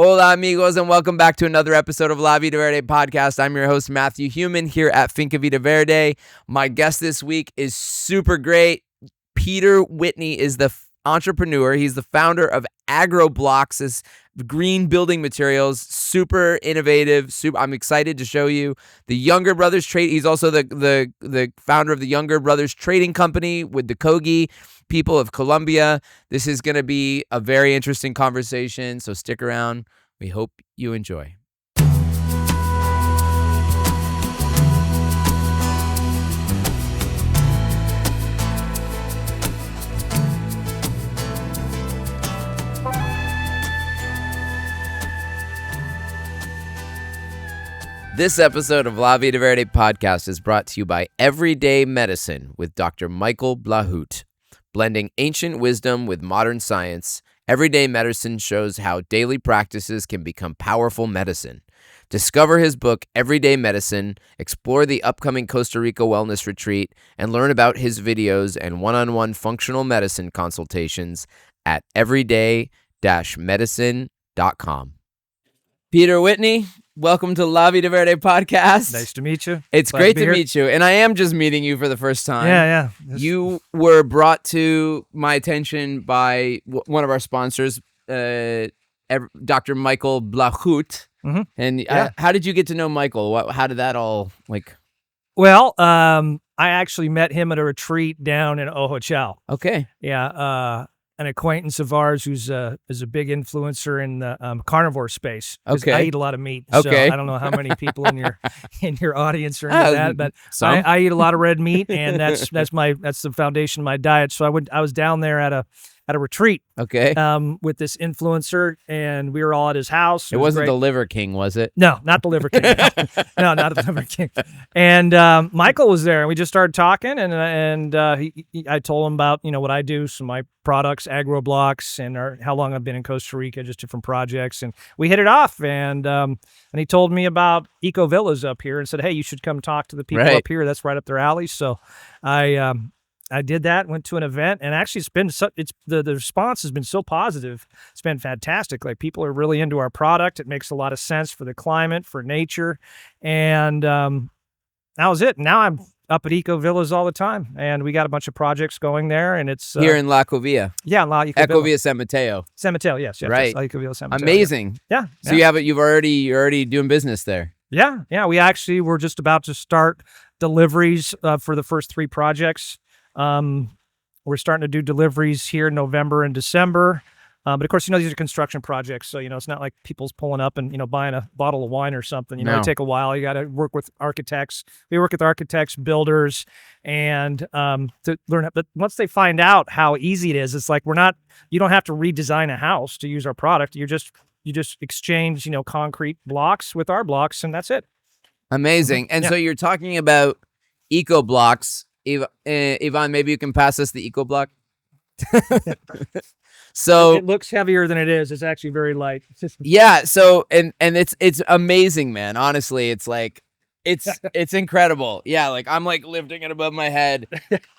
Hola amigos, and welcome back to another episode of La Vida Verde podcast. I'm your host, Matthew Human, here at Finca Vida Verde. My guest this week is super great. Peter Whitney is the entrepreneur. He's the founder of Agroblocks, this green building materials, super innovative. I'm excited to show you the Younger Brothers Trade. He's also the founder of the Younger Brothers Trading Company with the Kogi people of Colombia. This is going to be a very interesting conversation, so stick around. We hope you enjoy. This episode of La Vida Verde podcast is brought to you by Everyday Medicine with Dr. Michael Blahoot. Blending ancient wisdom with modern science, Everyday Medicine shows how daily practices can become powerful medicine. Discover his book, Everyday Medicine, explore the upcoming Costa Rica Wellness Retreat, and learn about his videos and one-on-one functional medicine consultations at everyday-medicine.com. Peter Whitney, welcome to La Vida Verde podcast. Nice to meet you. It's great to meet you. And I am just meeting you for the first time. Yeah. You were brought to my attention by one of our sponsors, Dr. Michael Blahoot. Mm-hmm. And how did you get to know Michael? How did that all Well, I actually met him at a retreat down in Ojochal. Okay. Yeah. An acquaintance of ours who's is a big influencer in the carnivore space. Okay. I eat a lot of meat. Okay. So I don't know how many people in your audience are into that, but some. I eat a lot of red meat, and that's the foundation of my diet. So I was down there at a retreat. Okay. With this influencer, and we were all at his house. It wasn't the Liver King, was it? No, not the Liver King. No, not the Liver King. And Michael was there, and we just started talking, and I told him about what I do, some of my products, Agroblocks, and how long I've been in Costa Rica, just different projects, and we hit it off. And he told me about Ecovillas up here, and said, "Hey, you should come talk to the people up here. That's right up their alley." So I did that, went to an event, and actually the response has been so positive. It's been fantastic. Like, people are really into our product. It makes a lot of sense for the climate, for nature. And that was it. Now I'm up at Ecovillas all the time, and we got a bunch of projects going there, and it's here in La Ecovilla. Yeah, La Ecovilla. Ecovilla San Mateo. San Mateo, yes. Right. La Ecovilla San Mateo. Amazing. Yeah. So you're already doing business there. Yeah. We actually were just about to start deliveries for the first 3 projects. We're starting to do deliveries here in November and December. But of course, these are construction projects. So, it's not like people's pulling up and, buying a bottle of wine or something. No. It take a while. You got to work with architects. We work with architects, builders, and to learn. But once they find out how easy it is, it's like you don't have to redesign a house to use our product. You just exchange, concrete blocks with our blocks, and that's it. Amazing. And so you're talking about Ecoblocks. Ivan, maybe you can pass us the EcoBlock. So it looks heavier than it is. It's actually very light. Yeah. So and it's amazing, man. Honestly, it's like it's incredible. Yeah. Like, I'm lifting it above my head.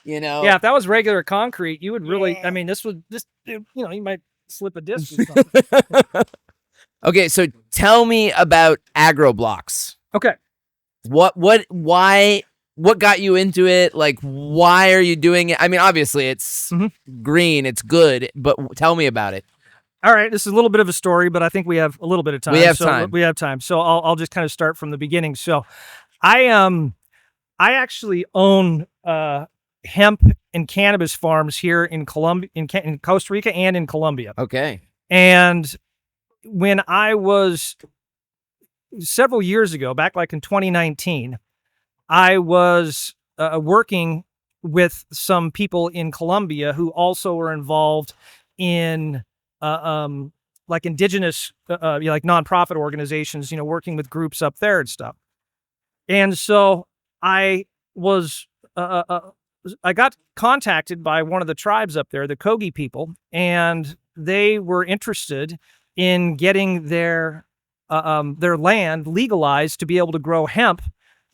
Yeah. If that was regular concrete, you would really. I mean, you might slip a disc or something. Okay. So tell me about Agroblocks. Okay. What got you into it? Like, why are you doing it? I mean, obviously it's green, it's good, but tell me about it. All right, this is a little bit of a story, but I think we have a little bit of time. We have time. So I'll just kind of start from the beginning. So I actually own hemp and cannabis farms here in Colombia, in Costa Rica, and in Colombia. Okay. And when I was several years ago, back in 2019, I was working with some people in Colombia who also were involved in indigenous, nonprofit organizations, working with groups up there and stuff. And so I got contacted by one of the tribes up there, the Kogi people, and they were interested in getting their land legalized to be able to grow hemp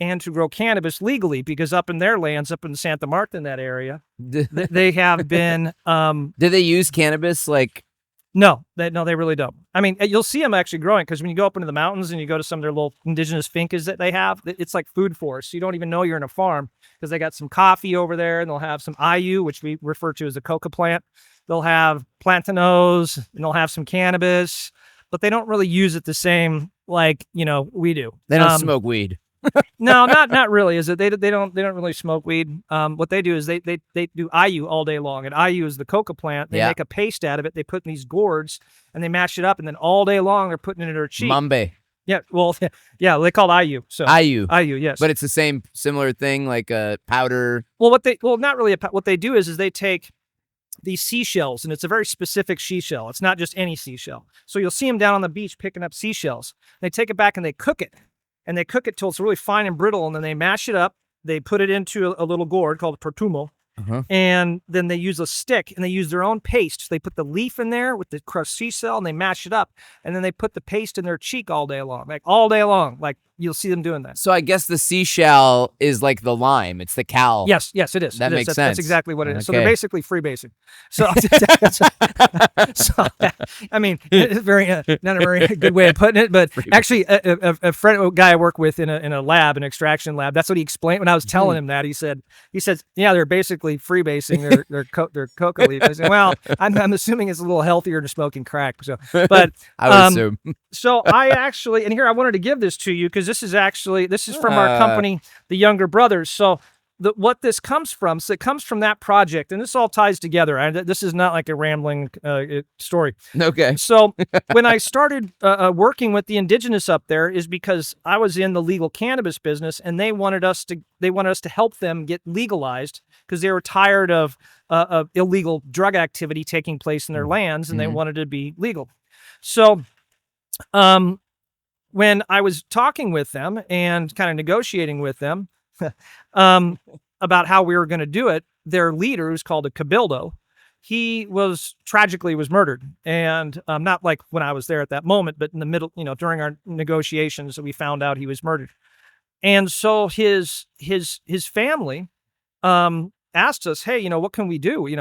and to grow cannabis legally, because up in their lands, up in Santa Marta, in that area, they have been... Do they use cannabis No, they really don't. I mean, you'll see them actually growing because when you go up into the mountains and you go to some of their little indigenous fincas that they have, it's like food forests. You don't even know you're in a farm because they got some coffee over there, and they'll have some ayu, which we refer to as a coca plant. They'll have plantanos, and they'll have some cannabis, but they don't really use it the same like we do. They don't smoke weed. No, not really. Is it? They don't really smoke weed. What they do is they do ayu all day long, and ayu is the coca plant. They make a paste out of it. They put in these gourds and they mash it up, and then all day long they're putting it in their cheek. Mambe. Yeah, well, yeah, they call it ayu. So ayu, yes. But it's the similar thing, like a powder. Well, not really. What they do is they take these seashells, and it's a very specific seashell. It's not just any seashell. So you'll see them down on the beach picking up seashells. They take it back and they cook it. And they cook it till it's really fine and brittle, and then they mash it up. They put it into a little gourd called portumo, and then they use a stick, and they use their own paste. They put the leaf in there with the crushed seashell, and they mash it up, and then they put the paste in their cheek all day long. Like you'll see them doing that. So I guess the seashell is like the lime. It's the cal. Yes, it is. That makes sense. That's exactly what it is. Okay. So they're basically freebasing. So, I mean, it's not a very good way of putting it, but actually, a guy I work with in a lab, an extraction lab, that's what he explained when I was telling him that. He says, yeah, they're basically freebasing their coca leaf. I said, well, I'm assuming it's a little healthier than smoking crack. So, but I would assume. So I actually, and here I wanted to give this to you because this is from our company, the Younger Brothers. So what this comes from, it comes from that project, and this all ties together. This is not like a rambling story. Okay. So when I started working with the indigenous up there is because I was in the legal cannabis business, and they wanted us to help them get legalized because they were tired of illegal drug activity taking place in their lands, and they wanted to be legal. So, when I was talking with them and kind of negotiating with them about how we were going to do it, their leader, who's called a cabildo, he was tragically murdered. And not like when I was there at that moment, but in the middle, during our negotiations, we found out he was murdered. And so his family asked us, hey, what can we do? He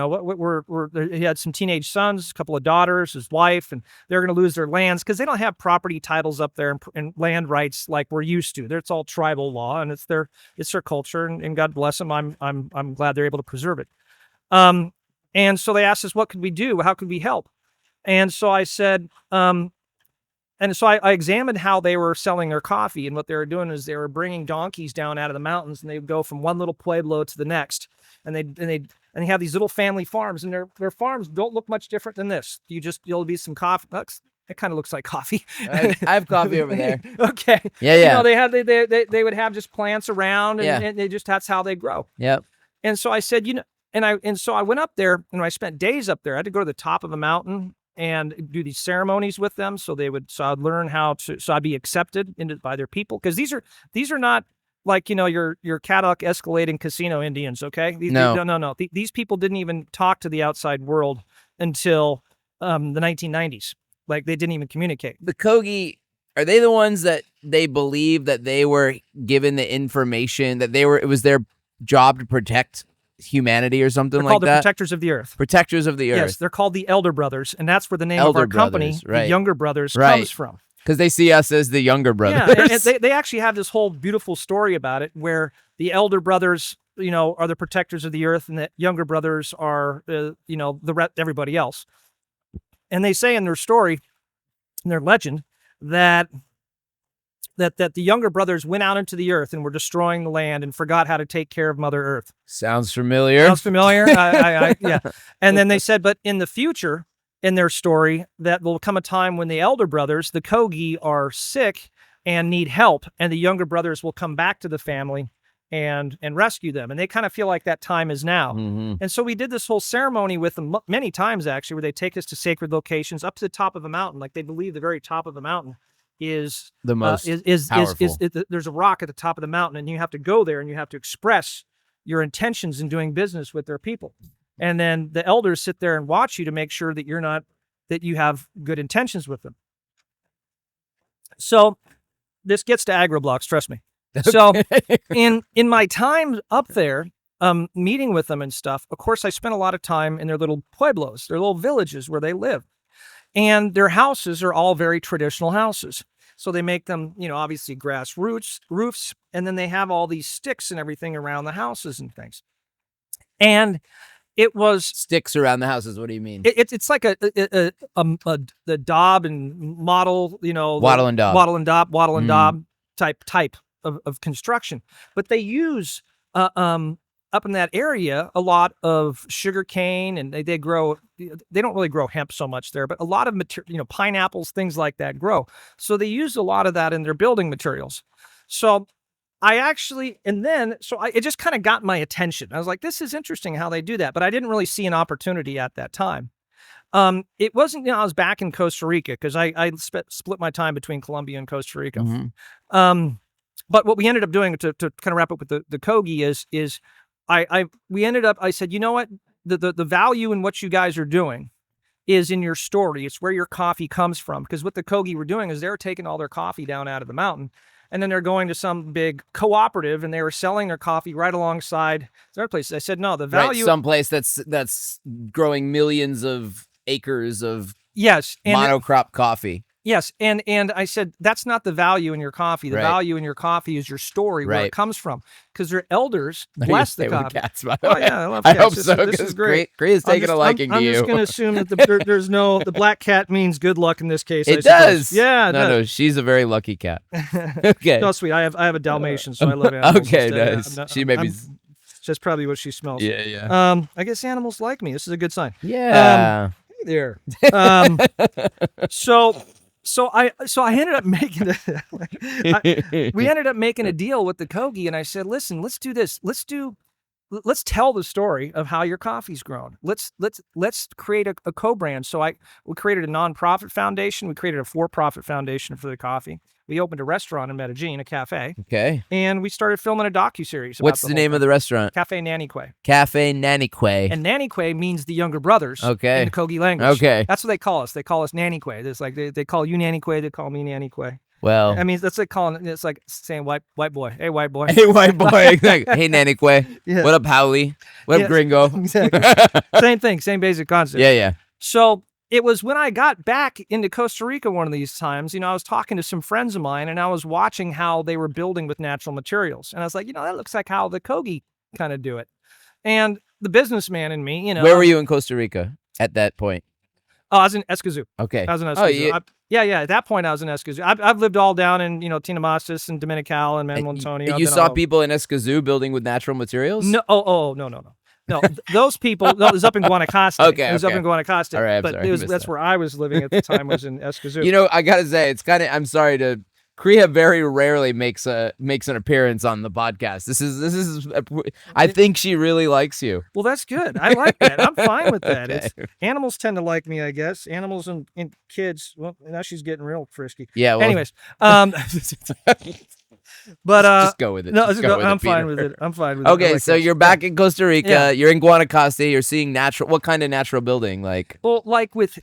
had some teenage sons, a couple of daughters, his wife, and they're going to lose their lands because they don't have property titles up there and land rights like we're used to. It's all tribal law, and it's their culture, and God bless them. I'm glad they're able to preserve it. And so they asked us, what could we do? How could we help? And so I said, and so I examined how they were selling their coffee, and what they were doing is they were bringing donkeys down out of the mountains, and they would go from one little pueblo to the next. And they have these little family farms, and their farms don't look much different than this. You'll be some coffee. It kind of looks like coffee. I have coffee over there. Okay. Yeah. They would have just plants around, and that's how they grow. Yep. And so I said, so I went up there, and I spent days up there. I had to go to the top of a mountain and do these ceremonies with them, so I'd learn so I'd be accepted by their people, because these are not like, your Cadillac Escalade and casino Indians, okay? No. These people didn't even talk to the outside world until the 1990s. Like, they didn't even communicate. The Kogi, are they the ones that they believe that they were given the information, that it was their job to protect humanity or something like that? They're called the Protectors of the Earth. Protectors of the Earth. Yes, they're called the Elder Brothers, and that's where the name of our company, the Younger Brothers, comes from. Because they see us as the Younger Brothers. Yeah, and they actually have this whole beautiful story about it, where the Elder Brothers, are the protectors of the earth, and the Younger Brothers are, everybody else. And they say in their story, in their legend, that the Younger Brothers went out into the earth and were destroying the land and forgot how to take care of Mother Earth. Sounds familiar. Yeah. And then they said, but in the future, in their story, that will come a time when the Elder Brothers, the Kogi, are sick and need help, and the Younger Brothers will come back to the family and rescue them. And they kind of feel like that time is now. Mm-hmm. And so we did this whole ceremony with them many times, actually, where they take us to sacred locations up to the top of a mountain. Like, they believe the very top of the mountain is the most powerful. There's a rock at the top of the mountain, and you have to go there and you have to express your intentions in doing business with their people. And then the elders sit there and watch you to make sure that that you have good intentions with them. So this gets to Agroblocks, trust me. So in my time up there, meeting with them and stuff, of course, I spent a lot of time in their little pueblos, their little villages where they live. And their houses are all very traditional houses. So they make them, obviously grass roofs, and then they have all these sticks and everything around the houses and things. And it was sticks around the houses. What do you mean? It's like the daub and model, wattle and daub type of construction. But they use up in that area a lot of sugarcane, and they grow. They don't really grow hemp so much there, but a lot of material, pineapples, things like that grow. So they use a lot of that in their building materials. So it just kind of got my attention. I was like, this is interesting how they do that, but I didn't really see an opportunity at that time. It wasn't, I was back in Costa Rica because I split my time between Colombia and Costa Rica. Mm-hmm. But what we ended up doing to kind of wrap up with the Kogi is I said, you know what, the value in what you guys are doing is in your story. It's where your coffee comes from. Because what the Kogi were doing is they were taking all their coffee down out of the mountain, and then they're going to some big cooperative, and they were selling their coffee right alongside their places. I said, no, the value... Right, someplace that's growing millions of acres of monocrop coffee. Yes, and I said, that's not the value in your coffee. The value in your coffee is your story, where it comes from. Because their elders bless the coffee. Cats, by the way. Yeah, I love cats. I hope so, This is great. Cree is taking a liking to you. I'm just going to assume that there's the black cat means good luck in this case. It does. Yeah. No, she's a very lucky cat. Okay. No, sweet. I have a Dalmatian, so I love animals. Okay, nice. She maybe... That's probably what she smells. Yeah. I guess animals like me. This is a good sign. Yeah. Hey there. So I ended up making we ended up making a deal with the Kogi, and I said, listen, let's do this. Let's tell the story of how your coffee's grown. Let's create a co-brand. So we created a nonprofit foundation. We created a for-profit foundation for the coffee. We opened a restaurant in Medellin, a cafe. Okay. And we started filming a docuseries. What's the name of the restaurant? Cafe Nanique. Cafe Nanique. And Nanique means the younger brothers. Okay. In the Kogi language. Okay. That's what they call us. They call us Nanique. It's like they call you Nanique. They call me Nanique. Well, I mean, that's like calling. It's like saying white boy. Hey, white boy. Hey, white boy. Exactly. Hey, Nanique. Yeah. What up, Howley? What up, Gringo? Exactly. Same thing. Same basic concept. Yeah. So it was when I got back into Costa Rica one of these times, I was talking to some friends of mine, and I was watching how they were building with natural materials. And I was like, that looks like how the Kogi kind of do it. And the businessman in me, Where were you in Costa Rica at that point? Oh, I was in Escazú. Okay. I was in Escazú. Yeah. At that point, I was in Escazú. I've lived all down in, Tinamastis and Dominical and Manuel Antonio. You saw people in Escazú building with natural materials? No. No, those people, it was up in Guanacaste. Okay. It was up in Guanacaste. All right, but that's where I was living at the time, was in Escazú. I got to say, it's kind of, I'm sorry to, Kriya very rarely makes an appearance on the podcast. This is I think she really likes you. Well, that's good. I like that. I'm fine with that. Okay. Animals tend to like me, I guess. Animals and kids. Well, now she's getting real frisky. Yeah. Well, anyways, but just go with it. No, I'm fine with it. Okay, like so you're back in Costa Rica. Yeah. You're in Guanacaste. You're seeing natural. What kind of natural building? Like with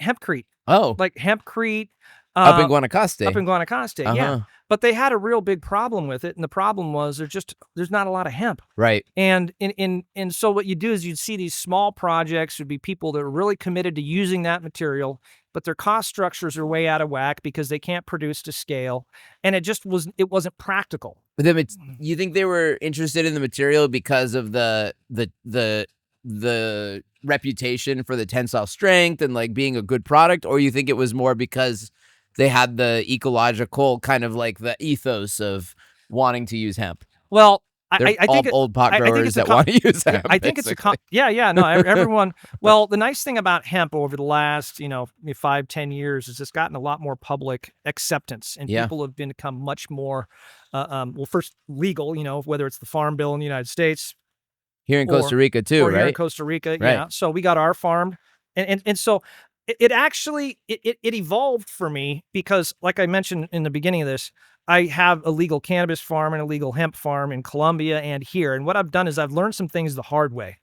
hempcrete. Oh, like hempcrete. Up in Guanacaste. Yeah. But they had a real big problem with it, and the problem was there's not a lot of hemp. Right. And so what you do is you'd see these small projects, would be people that are really committed to using that material, but their cost structures are way out of whack because they can't produce to scale, and it wasn't practical. But then you think they were interested in the material because of the reputation for the tensile strength and like being a good product, or you think it was more because they had the ecological kind of like the ethos of wanting to use hemp? Well, I think old pot growers that want to use hemp. I think basically. Everyone. Well, the nice thing about hemp over the last 5-10 years is it's gotten a lot more public acceptance, and people have become much more first legal. Whether it's the Farm Bill in the United States, here in Costa Rica too, right? Here in Costa Rica, right. Yeah. So we got our farm, and so it actually evolved for me because, like I mentioned in the beginning of this, I have a legal cannabis farm and a legal hemp farm in Colombia and here. And what I've done is I've learned some things the hard way.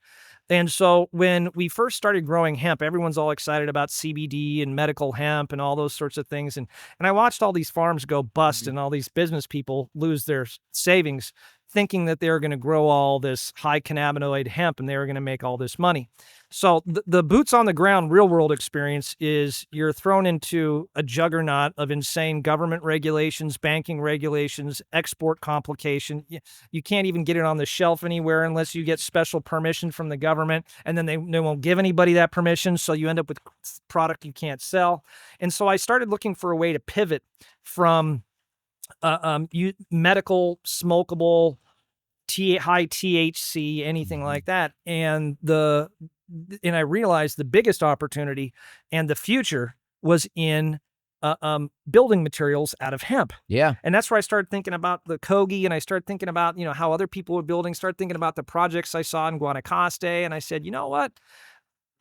And so when we first started growing hemp, everyone's all excited about CBD and medical hemp and all those sorts of things. And I watched all these farms go bust and all these business people lose their savings thinking that they were going to grow all this high cannabinoid hemp and they were going to make all this money. So the boots on the ground real world experience is you're thrown into a juggernaut of insane government regulations, banking regulations, export complication. You can't even get it on the shelf anywhere unless you get special permission from the government, and then they won't give anybody that permission, so you end up with product you can't sell. And so I started looking for a way to pivot from medical, smokable, high THC, anything like that. And I realized the biggest opportunity and the future was in building materials out of hemp. Yeah. And that's where I started thinking about the Kogi, and I started thinking about, how other people were building, started thinking about the projects I saw in Guanacaste. And I said, you know what?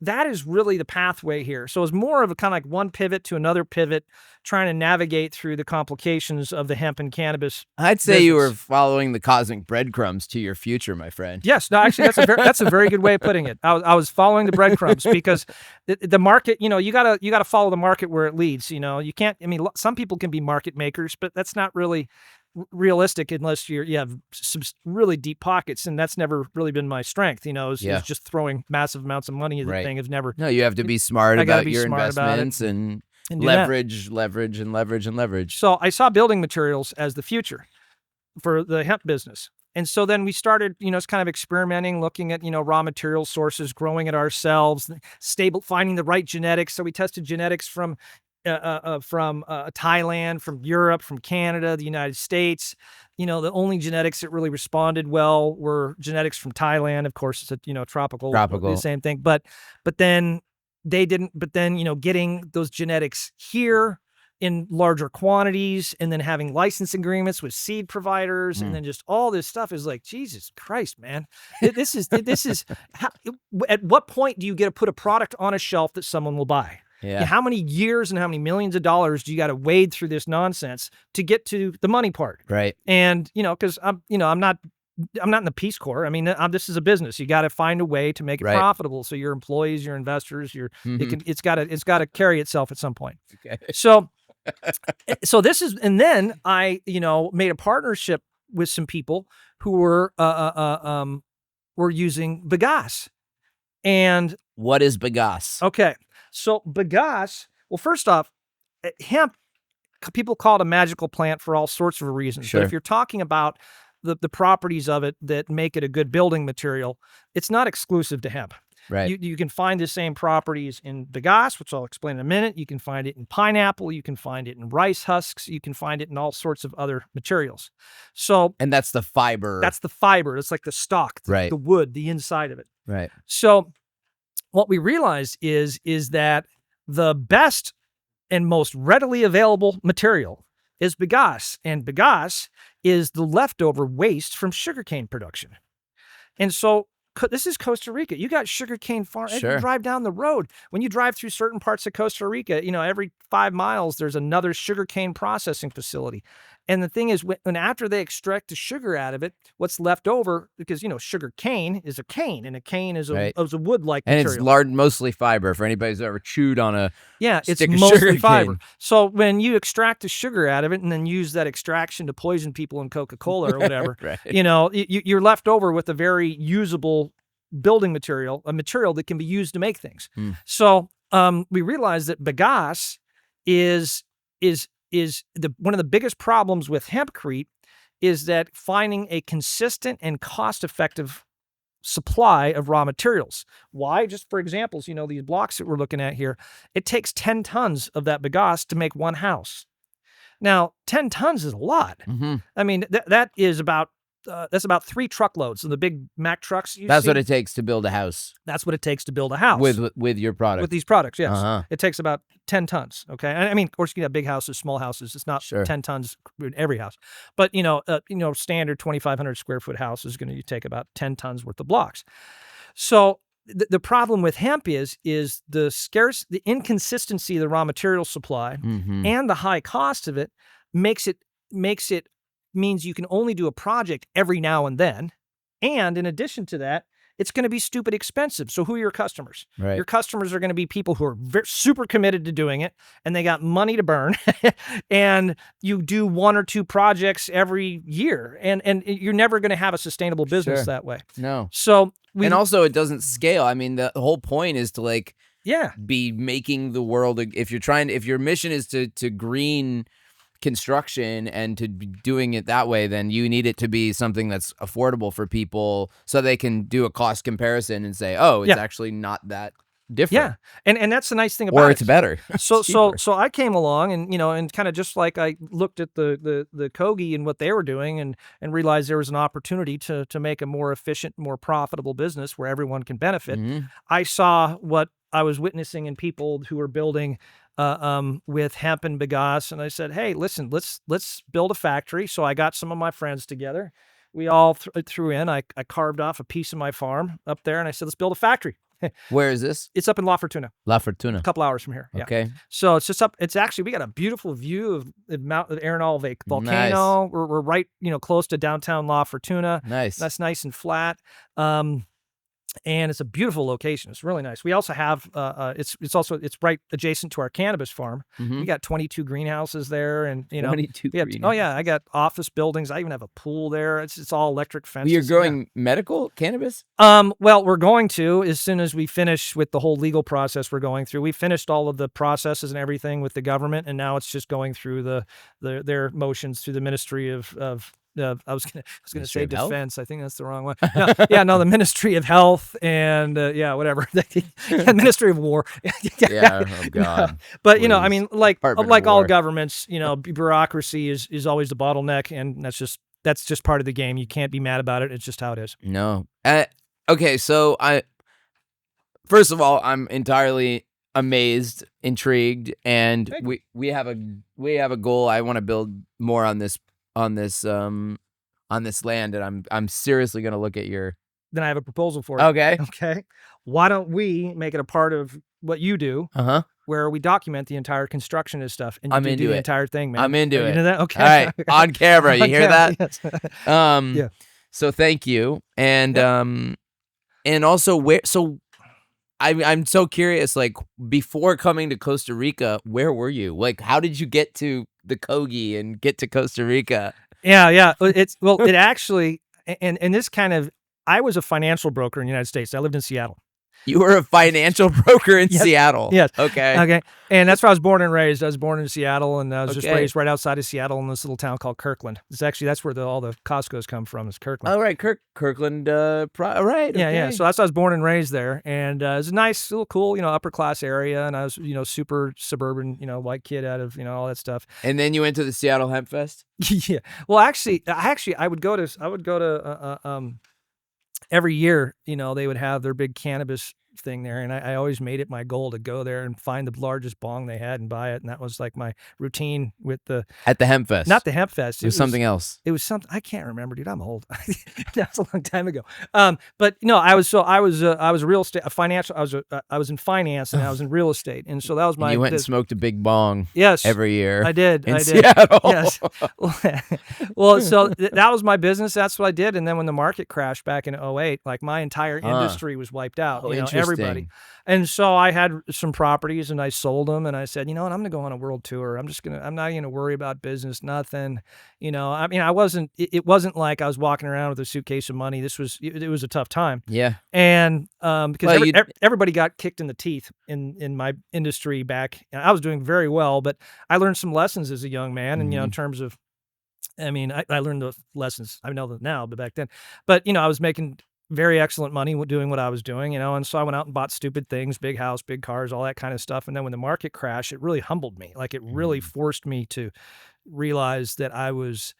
That is really the pathway here. So it's more of a kind of like one pivot to another pivot, trying to navigate through the complications of the hemp and cannabis. I'd say business. you were following the cosmic breadcrumbs to your future, my friend. Yes, no, actually, that's a very good way of putting it. I was following the breadcrumbs because the market, you gotta follow the market where it leads. You can't. I mean, some people can be market makers, but that's not really realistic unless you have some really deep pockets, and that's never really been my strength. Is just throwing massive amounts of money at the thing is never. No, you have to be smart about your investments and leverage. So I saw building materials as the future for the hemp business. And so then we started, kind of experimenting, looking at, raw material sources, growing it ourselves, finding the right genetics. So we tested genetics from Thailand, from Europe, from Canada, the United States. The only genetics that really responded well were genetics from Thailand. Of course, it's a tropical, the same thing. But then they didn't. But then getting those genetics here in larger quantities, and then having license agreements with seed providers, and then just all this stuff is like, Jesus Christ, man. This is at what point do you get to put a product on a shelf that someone will buy? Yeah. How many years and how many millions of dollars do you got to wade through this nonsense to get to the money part? Right. And because I'm not in the Peace Corps. I mean, this is a business. You got to find a way to make it profitable. So your employees, your investors, it's got to carry itself at some point. Okay. So this is, and then I made a partnership with some people who were using bagasse. And what is bagasse? Okay. So bagasse, well, first off, hemp, people call it a magical plant for all sorts of reasons. Sure. But if you're talking about the properties of it that make it a good building material, it's not exclusive to hemp. Right. You can find the same properties in bagasse, which I'll explain in a minute. You can find it in pineapple. You can find it in rice husks. You can find it in all sorts of other materials. And that's the fiber. That's the fiber. It's like the stalk, the wood, the inside of it. Right. So what we realized is that the best and most readily available material is bagasse, and bagasse is the leftover waste from sugarcane production. And so this is Costa Rica. You got sugarcane farm. Sure. You drive down the road. When you drive through certain parts of Costa Rica, every 5 miles there's another sugarcane processing facility. And the thing is, when after they extract the sugar out of it, what's left over, because sugar cane is a cane, and a cane is a wood-like material. And it's mostly fiber. For anybody who's ever chewed on a it's stick of mostly sugar fiber. cane. So when you extract the sugar out of it and then use that extraction to poison people in Coca-Cola or whatever, you're left over with a very usable building material, a material that can be used to make things. So we realized that bagasse is one of the biggest problems with hempcrete is that finding a consistent and cost-effective supply of raw materials. Why? Just for examples, these blocks that we're looking at here, it takes 10 tons of that bagasse to make one house. Now, 10 tons is a lot. Mm-hmm. I mean, that is about that's about 3 truckloads of the big Mack trucks. That's what it takes to build a house. That's what it takes to build a house with your product. With these products, yes. Uh-huh. It takes about 10 tons. Okay, I mean, of course, you can have big houses, small houses. It's not 10 tons in every house, but standard 2,500 square foot house is going to take about 10 tons worth of blocks. So the problem with hemp is the inconsistency of the raw material supply and the high cost of it means you can only do a project every now and then. And in addition to that, it's going to be stupid expensive. So who are your customers? Right. Your customers are going to be people who are super committed to doing it, and they got money to burn, and you do 1 or 2 projects every year, and you're never going to have a sustainable business that way. No. So and also it doesn't scale. I mean, the whole point is to like be making the world. If your mission is to green construction and to be doing it that way, then you need it to be something that's affordable for people so they can do a cost comparison and say, oh, it's actually not that different. Yeah. And that's the nice thing about it. Or it's better. So I came along and, and kind of just like I looked at the Kogi and what they were doing and realized there was an opportunity to make a more efficient, more profitable business where everyone can benefit. I saw what I was witnessing in people who were building with hemp and bagasse, and I said, "Hey, listen, let's build a factory." So I got some of my friends together. We all threw in. I carved off a piece of my farm up there, and I said, "Let's build a factory." Where is this? It's up in La Fortuna. La Fortuna. A couple hours from here. Okay. Yeah. So it's just up. It's actually, we got a beautiful view of Mount Arenal volcano. Nice. We're right, close to downtown La Fortuna. Nice. That's nice and flat. And it's a beautiful location. It's really nice. We also have it's right adjacent to our cannabis farm. We got 22 greenhouses there, and 22 greenhouses. Oh yeah, I got office buildings. I even have a pool there. It's all electric fences. You're growing medical cannabis? Well, we're going to, as soon as we finish with the whole legal process we're going through. We finished all of the processes and everything with the government, and now it's just going through their motions through the Ministry of I was gonna say defense. I think that's the wrong one. No, the Ministry of Health and whatever. The Ministry of War. Oh God. But please. I mean, like all governments, bureaucracy is always the bottleneck, and that's just part of the game. You can't be mad about it. It's just how it is. No. Okay, so first of all, I'm entirely amazed, intrigued, and we have a goal. I want to build more on this land, and I'm seriously going to look at your. Then I have a proposal for it. Okay. Why don't we make it a part of what you do? Where we document the entire construction and stuff, and you do the entire thing, man. I'm into it. You know that? Okay. All right, on camera. You hear that? Yes. Yeah. So thank you, and also where. So I'm so curious. Like before coming to Costa Rica, where were you? Like, how did you get to the Kogi and get to Costa Rica? Yeah. It actually, and this kind of, I was a financial broker in the United States. I lived in Seattle. You were a financial broker in Seattle. Yes. Okay. And that's where I was born and raised. I was born in Seattle, and I was just raised right outside of Seattle in this little town called Kirkland. That's where all the Costco's come from, is Kirkland. Oh, right. Kirkland. Right. Okay. Yeah. So that's why I was born and raised there. And it was a nice, little cool, upper class area. And I was, super suburban, white kid out of, all that stuff. And then you went to the Seattle Hemp Fest? Yeah. Well, actually, I would go to every year, they would have their big cannabis thing there, and I always made it my goal to go there and find the largest bong they had and buy it, and that was like my routine with at the Hemp Fest. Not the Hemp Fest. It was something else. It was something I can't remember, dude. I'm old. That was a long time ago. But no, I was a real estate, a financial. I was in finance, and I was in real estate, and so that was my. And you went and smoked a big bong. Yes, every year. I did. In Seattle. Yes. Well, so that was my business. That's what I did, and then when the market crashed back in 2008, like my entire industry was wiped out. Everybody. And so I had some properties, and I sold them, and I said, you know what, I'm going to go on a world tour. I'm not going to worry about business, nothing. I mean, it wasn't like I was walking around with a suitcase of money. It was a tough time. Yeah. And because everybody got kicked in the teeth in my industry back. I was doing very well, but I learned some lessons as a young man, and, in terms of, I mean, I learned the lessons. I know them now, but back then, I was making very excellent money doing what I was doing, and so I went out and bought stupid things, big house, big cars, all that kind of stuff. And then when the market crashed, it really humbled me. Like it really forced me to realize that I was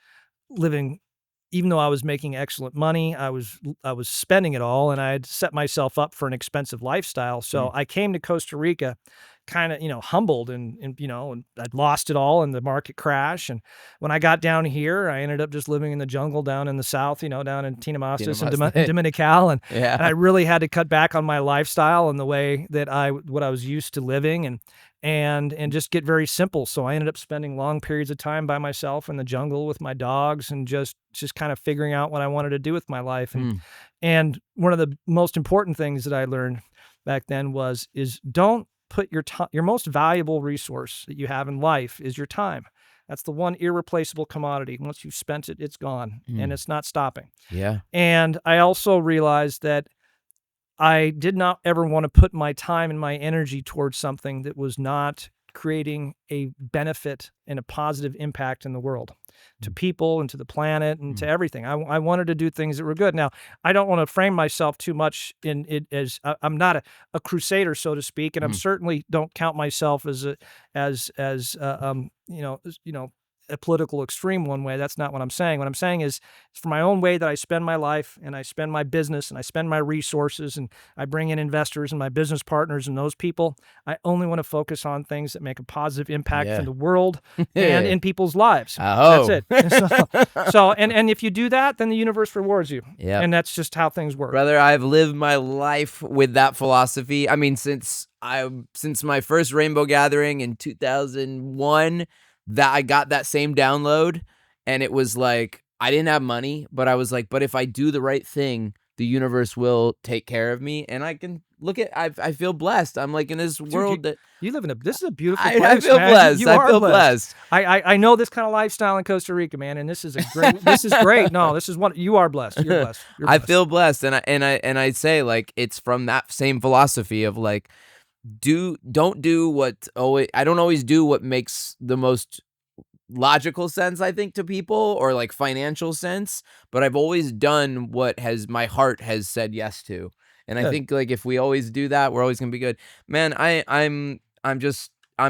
living, even though I was making excellent money, I was spending it all, and I had set myself up for an expensive lifestyle. So I came to Costa Rica kind of, humbled and I'd lost it all in the market crash. And when I got down here, I ended up just living in the jungle down in the south, down in Tinamastis and Dominical. And, and I really had to cut back on my lifestyle and the way that what I was used to living. And and just get very simple. So I ended up spending long periods of time by myself in the jungle with my dogs and just kind of figuring out what I wanted to do with my life. And one of the most important things that I learned back then is don't put your most valuable resource that you have in life is your time. That's the one irreplaceable commodity. Once you've spent it, it's gone, and it's not stopping. Yeah. And I also realized that I did not ever want to put my time and my energy towards something that was not creating a benefit and a positive impact in the world, to people and to the planet and to everything. I wanted to do things that were good. Now, I don't want to frame myself too much in it as I'm not a crusader, so to speak, and I'm certainly don't count myself as a political extreme one way. That's not what I'm saying. What I'm saying is for my own way that I spend my life and I spend my business and I spend my resources and I bring in investors and my business partners and those people, I only want to focus on things that make a positive impact in the world and in people's lives. That's it. And if you do that, then the universe rewards you. Yeah. And that's just how things work. Brother, I've lived my life with that philosophy. I mean, since my first rainbow gathering in 2001, that I got that same download, and it was like, I didn't have money, but I was like, but if I do the right thing, the universe will take care of me, and I can look at, I feel blessed. I'm like in this world that you live in this is a beautiful place, I feel man. blessed. You I are feel blessed. I know this kind of lifestyle in Costa Rica, man, and this is great. No, this is what you are blessed. You're blessed. You're blessed. I feel blessed, and I say, like, it's from that same philosophy of like, don't do what I don't always do what makes the most logical sense, I think, to people, or like financial sense, but I've always done what my heart has said yes to. And I think, like, if we always do that, we're always gonna be good. Man, I'm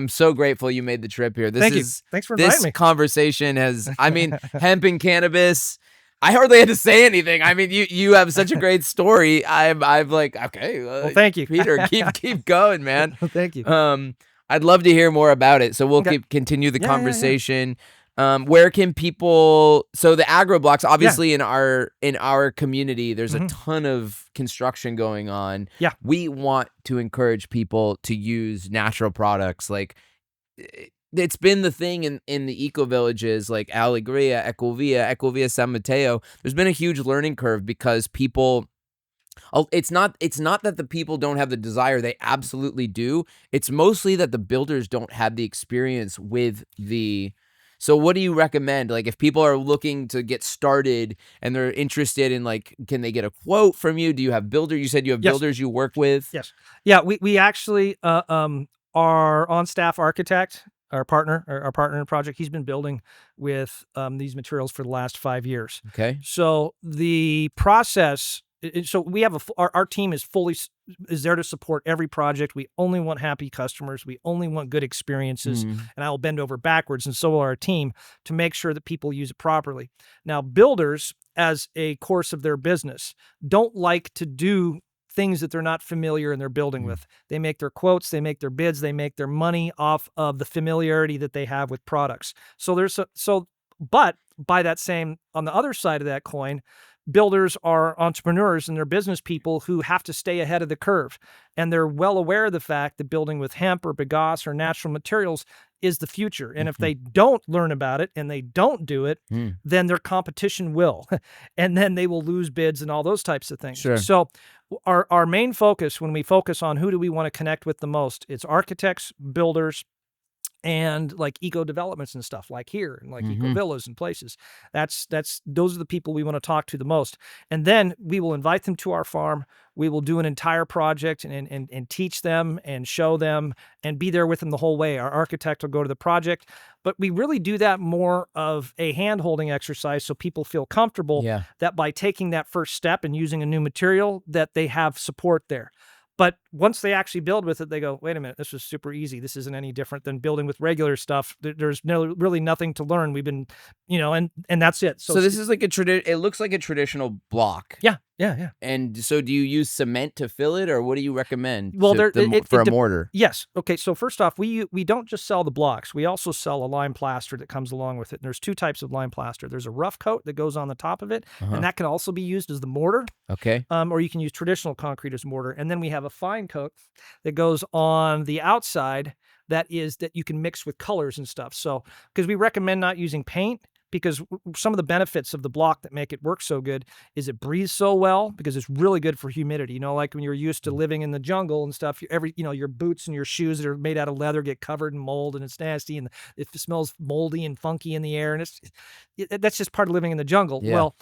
so grateful you made the trip here. Thanks for inviting me. This conversation has, I mean, hemp and cannabis, I hardly had to say anything. I mean, you have such a great story. I'm like, okay. Well, thank you, Peter. Keep going, man. Thank you. I'd love to hear more about it. So we'll continue the conversation. Where can people? So the Agroblocks, obviously, in our community, there's a ton of construction going on. Yeah, we want to encourage people to use natural products. Like, it's been the thing in the eco villages like Alegria, Ecovilla San Mateo. There's been a huge learning curve because people. It's not that the people don't have the desire. They absolutely do. It's mostly that the builders don't have the experience with the. So what do you recommend? Like, if people are looking to get started and they're interested in, like, can they get a quote from you? Do you have builders? You said you have builders you work with. Yes. Yeah. We actually our on-staff architect, our partner in the project, he's been building with these materials for the last 5 years. Okay. So the process. So we have our team is there to support every project. We only want happy customers. We only want good experiences, and I will bend over backwards, and so will our team, to make sure that people use it properly. Now, builders, as a course of their business, don't like to do things that they're not familiar in their building with. They make their quotes, they make their bids, they make their money off of the familiarity that they have with products. But by that same, on the other side of that coin, builders are entrepreneurs and they're business people who have to stay ahead of the curve. And they're well aware of the fact that building with hemp or bagasse or natural materials is the future. And if they don't learn about it and they don't do it, then their competition will. And then they will lose bids and all those types of things. Sure. So our main focus, when we focus on who do we want to connect with the most, it's architects, builders, and like eco developments and stuff like here and like eco villas and places. Those are the people we want to talk to the most. And then we will invite them to our farm. We will do an entire project and teach them and show them and be there with them the whole way. Our architect will go to the project, but we really do that more of a hand-holding exercise so people feel comfortable that by taking that first step and using a new material that they have support there. But once they actually build with it, they go, wait a minute, this is super easy. This isn't any different than building with regular stuff. There's really nothing to learn. We've been, and that's it. So this is like it looks like a traditional block. Yeah. And so do you use cement to fill it, or what do you recommend for a mortar? Yes. Okay, so first off, we don't just sell the blocks. We also sell a lime plaster that comes along with it. And there's two types of lime plaster. There's a rough coat that goes on the top of it, and that can also be used as the mortar. Okay. Or you can use traditional concrete as mortar. And then we have a fine coat that goes on the outside that you can mix with colors and stuff. So, because we recommend not using paint, because some of the benefits of the block that make it work so good is it breathes so well, because it's really good for humidity. You know, like when you're used to living in the jungle and stuff, your boots and your shoes that are made out of leather get covered in mold, and it's nasty, and it smells moldy and funky in the air, and that's just part of living in the jungle. Yeah. Well,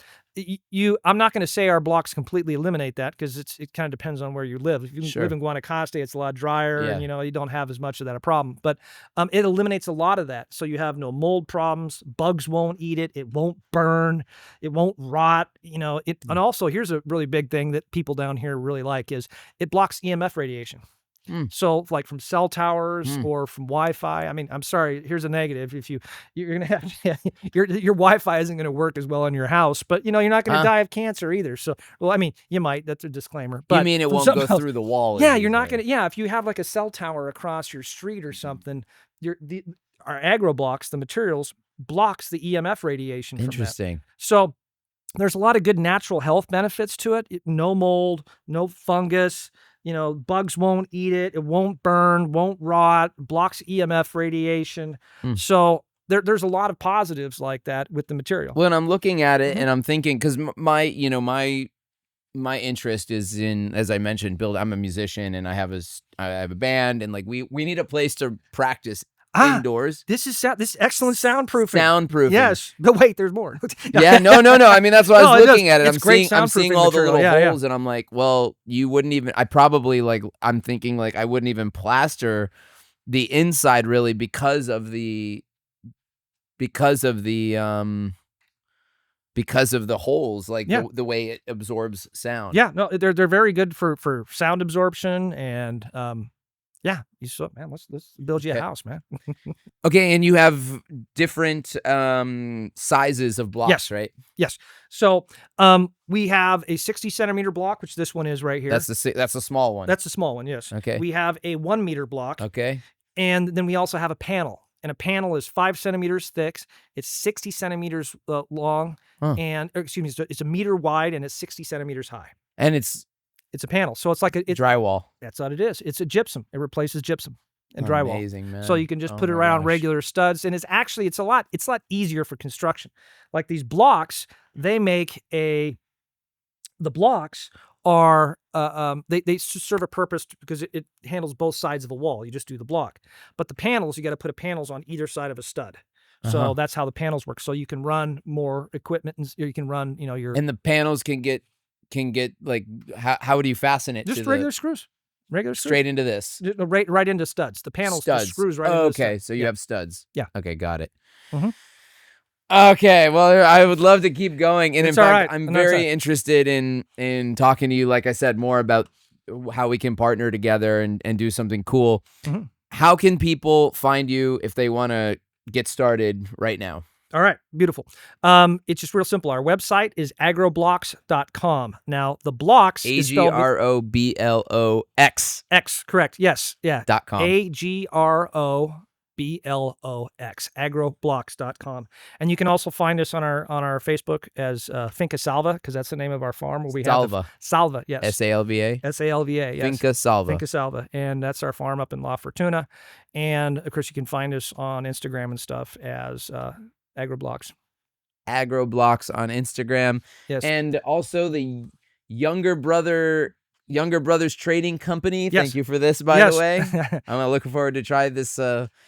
I'm not going to say our blocks completely eliminate that, because it kind of depends on where you live. If you live in Guanacaste, it's a lot drier, and you don't have as much of that a problem. But it eliminates a lot of that, so you have no mold problems. Bugs won't eat it. It won't burn. It won't rot. And also, here's a really big thing that people down here really like is it blocks EMF radiation. So, like from cell towers or from Wi-Fi. I mean, I'm sorry. Here's a negative: if you're gonna have your Wi-Fi isn't gonna work as well in your house, but you're not gonna die of cancer either. So, well, I mean, you might. That's a disclaimer. But you mean it won't go through the wall? Yeah, you're not gonna. Yeah, if you have like a cell tower across your street or something, our Agroblocks, the materials, blocks the EMF radiation. Interesting. From that. So there's a lot of good natural health benefits to it. No mold, no fungus. Bugs won't eat it. It won't burn, won't rot, blocks EMF radiation. So there's a lot of positives like that with the material. Well, and I'm looking at it and I'm thinking, because my interest is in, as I mentioned, I'm a musician and I have a band, and like we need a place to practice indoors. This is excellent soundproofing. Soundproofing. Yes. But wait, there's more. Yeah, no. I mean, that's why I was looking at it. I'm seeing all the little holes, and I'm like, well, you wouldn't even. I'm thinking like I wouldn't even plaster the inside really because of the holes, like the way it absorbs sound. Yeah, no, they're very good for sound absorption and. Yeah, man, let's build you a house, man. Okay, and you have different sizes of blocks, right? Yes. So we have a 60 centimeter block, which this one is right here. That's the small one. That's the small one, yes. Okay. We have a 1 meter block. Okay. And then we also have a panel. And a panel is 5 centimeters thick. It's 60 centimeters long. It's a meter wide, and it's 60 centimeters high. And it's a panel, so it's like drywall. That's what it is. It's a gypsum. It replaces gypsum and drywall. Amazing, man. So you can just put it right on regular studs, and it's a lot easier for construction. Like these blocks, the blocks are they serve a purpose because it handles both sides of a wall. You just do the block, but the panels, you got to put panels on either side of a stud. So that's how the panels work. So you can run more equipment, and you can run and the panels can get like how do you fasten it? Just regular screws. Straight into this. Right into studs. The panels just screws right into the studs. Okay, so you have studs. Yeah. Okay, got it. Okay, well, I would love to keep going, and in fact, I'm very interested in talking to you, like I said, more about how we can partner together and do something cool. How can people find you if they want to get started right now? All right, beautiful. It's just real simple. Our website is agroblocks.com. Now, the blocks is spelled Agroblocks. X, correct. Yes, yeah. .com. Agroblocks, agroblocks.com. And you can also find us on our Facebook as Finca Salva, because that's the name of our farm where we have Salva, yes. S-A-L-V-A? S-A-L-V-A, yes. Finca Salva. And that's our farm up in La Fortuna. And, of course, you can find us on Instagram and stuff as Agroblocks. Agroblocks on Instagram. Yes. And also the Younger Brothers Trading Company. Yes. Thank you for this, by the way. I'm looking forward to try this.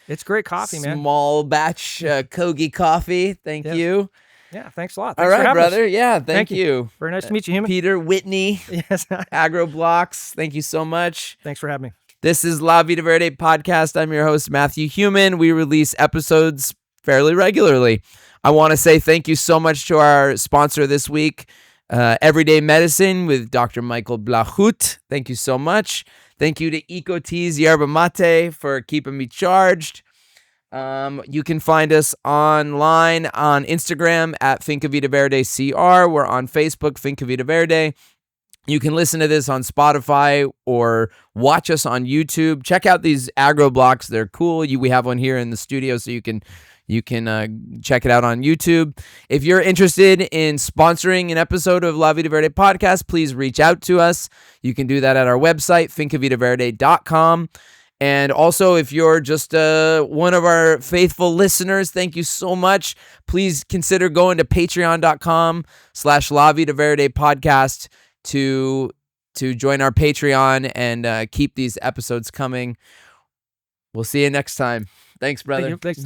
It's great coffee, man. Small batch Kogi coffee. Thank you. Yeah, thanks a lot. All right, brother. Us. Yeah, thank you. Very nice to meet you, Human. Peter Whitney. Yes. Agroblocks. Thank you so much. Thanks for having me. This is La Vida Verde Podcast. I'm your host, Matthew Human. We release episodes fairly regularly. I want to say thank you so much to our sponsor this week, Everyday Medicine with Dr. Michael Blahoot. Thank you so much. Thank you to Ecoteas Yerba Mate for keeping me charged. You can find us online on Instagram at Finca Vida Verde CR. We're on Facebook, Finca Vida Verde. You can listen to this on Spotify or watch us on YouTube. Check out these Agroblocks. They're cool. We have one here in the studio, so you can check it out on YouTube. If you're interested in sponsoring an episode of La Vida Verde Podcast, please reach out to us. You can do that at our website, fincavidaverde.com. And also, if you're just one of our faithful listeners, thank you so much. Please consider going to patreon.com/La Vida Verde podcast to join our Patreon and keep these episodes coming. We'll see you next time. Thanks, brother. Thanks.